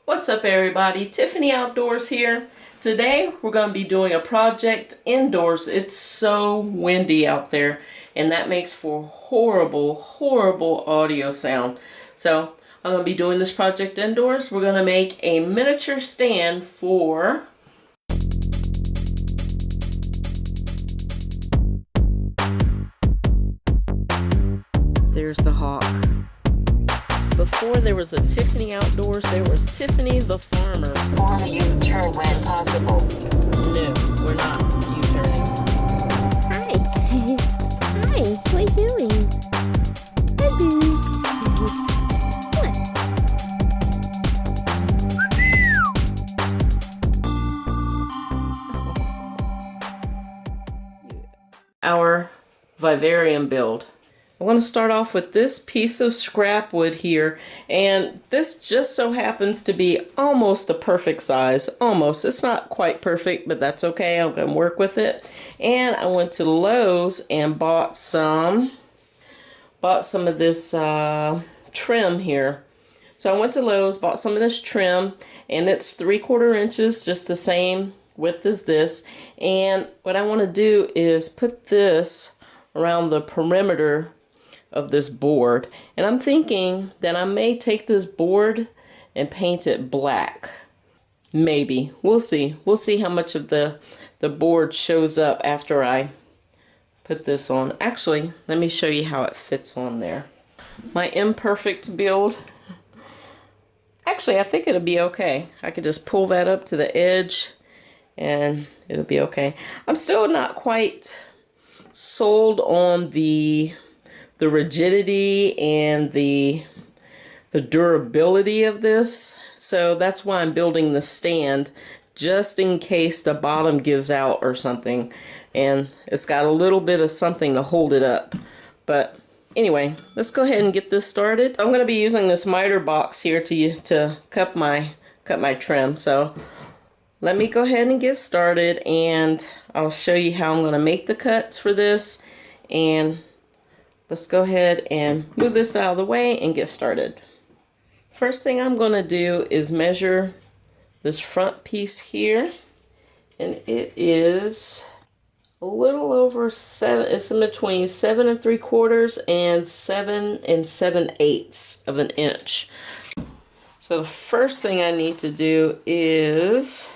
What's up everybody, Tiffany Outdoors here. Today we're going to be doing a project indoors. It's so windy out there and that makes for horrible audio sound. So I'm going to be doing this project indoors. We're going to make a miniature stand for there's the hawk. Before there was a Tiffany Outdoors, there was Tiffany the Farmer. On a U-turn when possible. No, we're not U-turning. Hi. Hi, what are you doing? Hi, Boo. What? Our vivarium build. I want to start off with this piece of scrap wood here, and this just so happens to be almost a perfect size. Almost. It's not quite perfect, but that's okay. I'm going to work with it. And I went to Lowe's and bought some of this trim here. So I went to Lowe's, bought some of this trim, and it's 3/4 inches, just the same width as this. And what I want to do is put this around the perimeter of this board, and I'm thinking that I may take this board and paint it black. Maybe. We'll see how much of the board shows up after I put this on. Actually, let me show you how it fits on there. My imperfect build. Actually, I think it'll be okay. I could just pull that up to the edge and it'll be okay. I'm still not quite sold on the rigidity and the durability of this, so that's why I'm building the stand, just in case the bottom gives out or something, and it's got a little bit of something to hold it up. But anyway, let's go ahead and get this started. I'm going to be using this miter box here to cut my trim, so let me go ahead and get started, and I'll show you how I'm going to make the cuts for this. And let's go ahead and move this out of the way and get started. First thing I'm going to do is measure this front piece here, and it is a little over 7. It's in between 7 3/4 and 7 7/8 of an inch. So the first thing I need to do is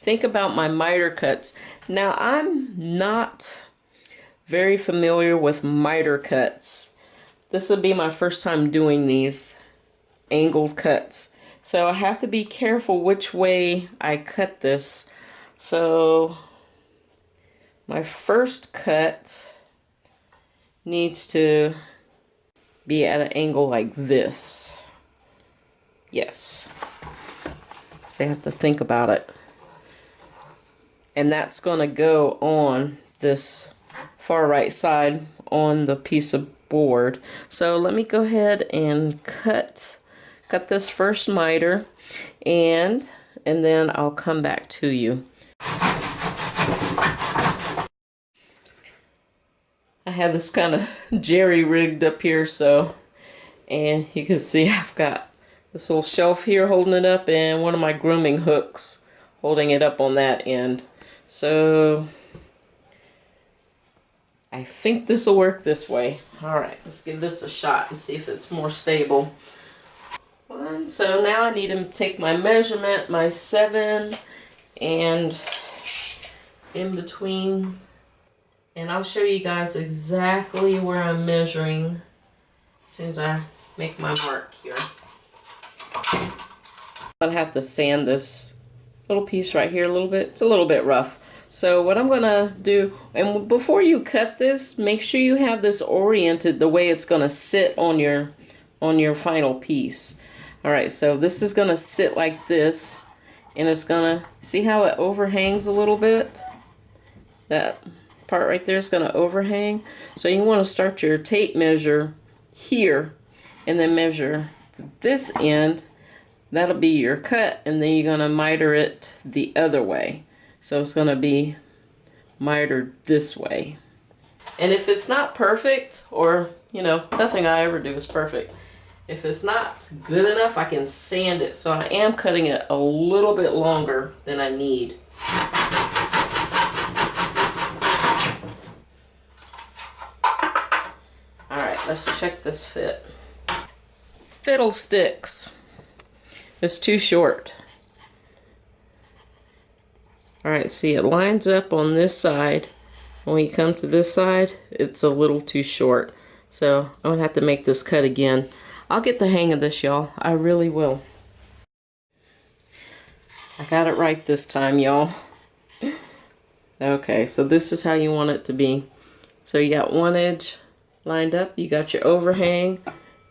think about my miter cuts. Now I'm not very familiar with miter cuts. This will be my first time doing these angled cuts, so I have to be careful which way I cut this. So my first cut needs to be at an angle like this. Yes, so I have to think about it, and that's going to go on this far right side on the piece of board. So let me go ahead and cut this first miter, and then I'll come back to you. I have this kind of jerry rigged up here, so, and you can see I've got this little shelf here holding it up, and one of my grooming hooks holding it up on that end. So I think this will work this way. Alright, let's give this a shot and see if it's more stable. So now I need to take my measurement, my 7 and in between, and I'll show you guys exactly where I'm measuring as soon as I make my mark here. I'm going to have to sand this little piece right here a little bit. It's a little bit rough. So what I'm going to do, and before you cut this, make sure you have this oriented the way it's going to sit on your final piece. Alright, so this is going to sit like this, and it's going to, see how it overhangs a little bit? That part right there is going to overhang. So you want to start your tape measure here, and then measure this end. That'll be your cut, and then you're going to miter it the other way. So it's going to be mitered this way. And if it's not perfect, or, you know, nothing I ever do is perfect. If it's not good enough, I can sand it. So I am cutting it a little bit longer than I need. All right, let's check this fit. Fiddlesticks. It's too short. All right, see, it lines up on this side. When you come to this side, it's a little too short. So I'm gonna have to make this cut again. I'll get the hang of this, y'all. I really will. I got it right this time, y'all. Okay, so this is how you want it to be. So you got one edge lined up, you got your overhang,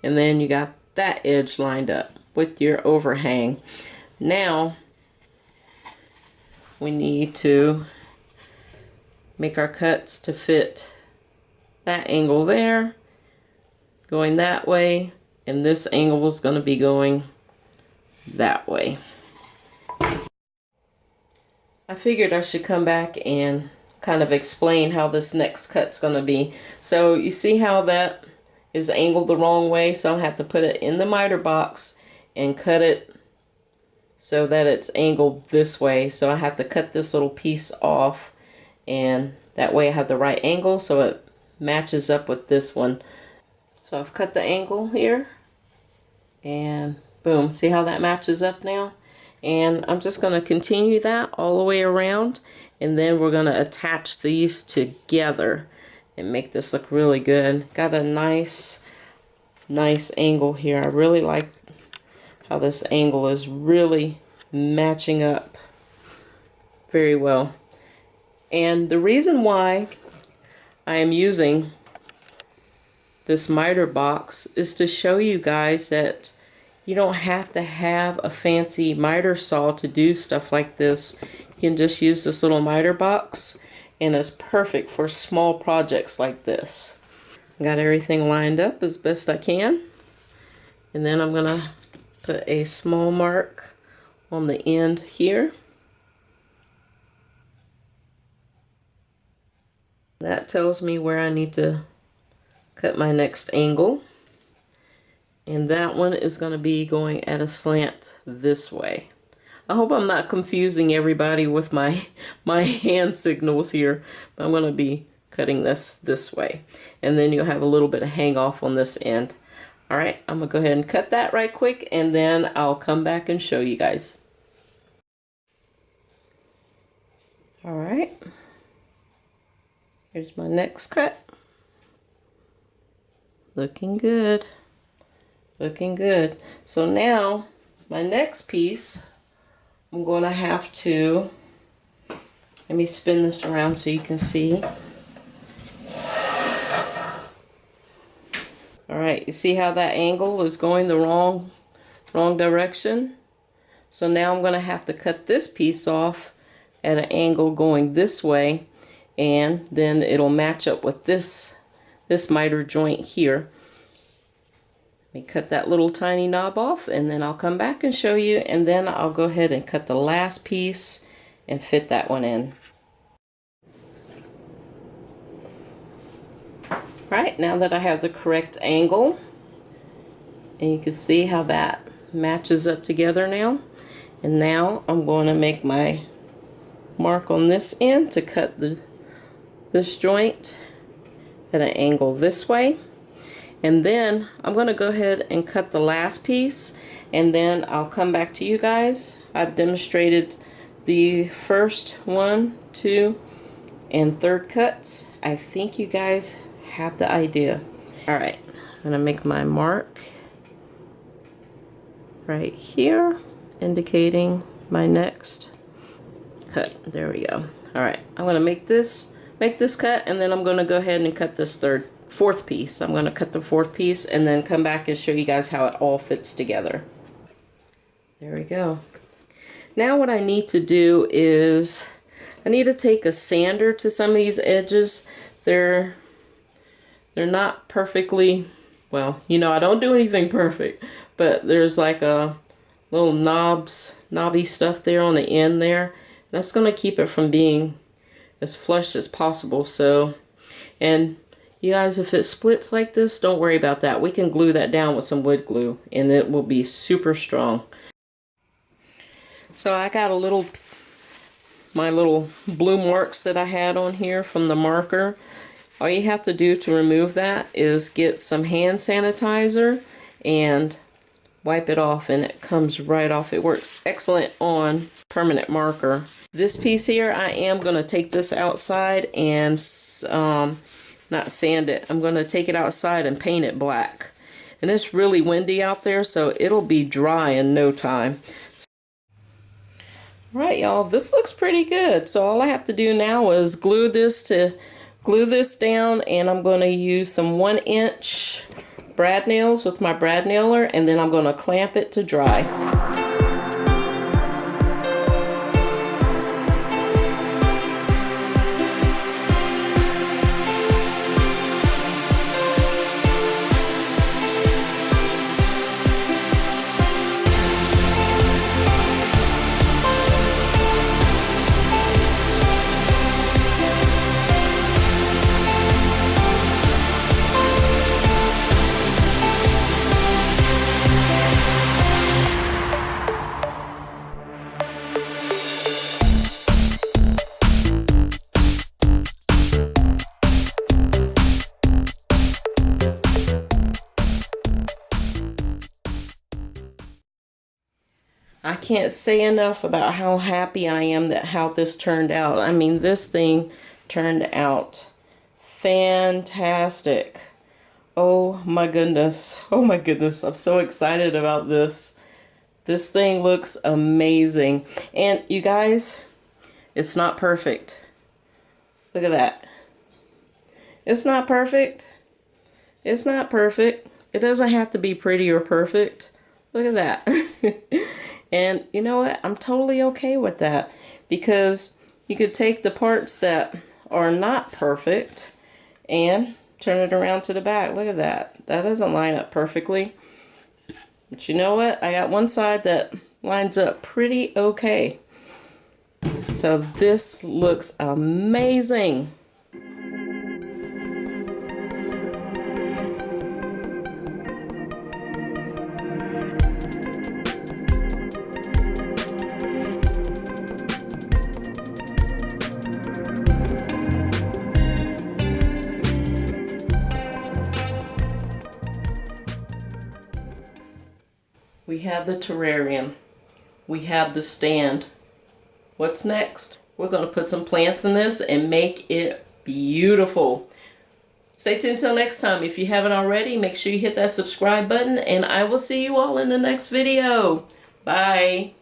and then you got that edge lined up with your overhang. Now, we need to make our cuts to fit that angle there, going that way, and this angle is going to be going that way. I figured I should come back and kind of explain how this next cut's going to be. So you see how that is angled the wrong way, so I have to put it in the miter box and cut it so that it's angled this way. So I have to cut this little piece off, and that way I have the right angle so it matches up with this one. So I've cut the angle here, and boom, see how that matches up now? And I'm just going to continue that all the way around, and then we're going to attach these together and make this look really good. Got a nice angle here. I really like how this angle is really matching up very well. And the reason why I am using this miter box is to show you guys that you don't have to have a fancy miter saw to do stuff like this. You can just use this little miter box, and it's perfect for small projects like this. Got everything lined up as best I can, and then I'm gonna put a small mark on the end here. That tells me where I need to cut my next angle. And that one is going to be going at a slant this way. I hope I'm not confusing everybody with my hand signals here, but I'm going to be cutting this way. And then you'll have a little bit of hang off on this end. All right, I'm going to go ahead and cut that right quick, and then I'll come back and show you guys. All right. Here's my next cut. Looking good. Looking good. So now, my next piece, I'm going to have to, let me spin this around so you can see. All right, you see how that angle is going the wrong direction? So now I'm going to have to cut this piece off at an angle going this way, and then it'll match up with this miter joint here. Let me cut that little tiny knob off, and then I'll come back and show you, and then I'll go ahead and cut the last piece and fit that one in. Right, now that I have the correct angle, and you can see how that matches up together now, and now I'm going to make my mark on this end to cut this joint at an angle this way. And then I'm going to go ahead and cut the last piece, and then I'll come back to you guys. I've demonstrated the first 1, 2, and 3rd cuts. I think you guys have the idea. Alright, I'm going to make my mark right here, indicating my next cut. There we go. Alright, I'm going to make this cut, and then I'm going to go ahead and cut this 4th piece. I'm going to cut the 4th piece and then come back and show you guys how it all fits together. There we go. Now what I need to do is I need to take a sander to some of these edges. They're not perfectly, well, you know, I don't do anything perfect, but there's like a little knobby stuff there on the end there. That's going to keep it from being as flush as possible. So, and You guys, if it splits like this, don't worry about that. We can glue that down with some wood glue and it will be super strong. So I got my little blue marks that I had on here from the marker. All you have to do to remove that is get some hand sanitizer and wipe it off, and it comes right off. It works excellent on permanent marker. This piece here, I am going to take this outside and not sand it. I'm going to take it outside and paint it black. And it's really windy out there, so it'll be dry in no time. Alright, y'all, this looks pretty good. So all I have to do now is glue this down, and I'm going to use some 1-inch brad nails with my brad nailer, and then I'm going to clamp it to dry. I can't say enough about how happy I am that how this turned out. I mean, this thing turned out fantastic. Oh my goodness. Oh my goodness. I'm so excited about this. This thing looks amazing. And you guys, it's not perfect. Look at that. It's not perfect. It's not perfect. It doesn't have to be pretty or perfect. Look at that. And you know what? I'm totally okay with that, because you could take the parts that are not perfect and turn it around to the back. Look at that. That doesn't line up perfectly. But you know what? I got one side that lines up pretty okay. So this looks amazing. We have the terrarium. We have the stand. What's next? We're going to put some plants in this and make it beautiful. Stay tuned till next time. If you haven't already, make sure you hit that subscribe button, and I will see you all in the next video. Bye.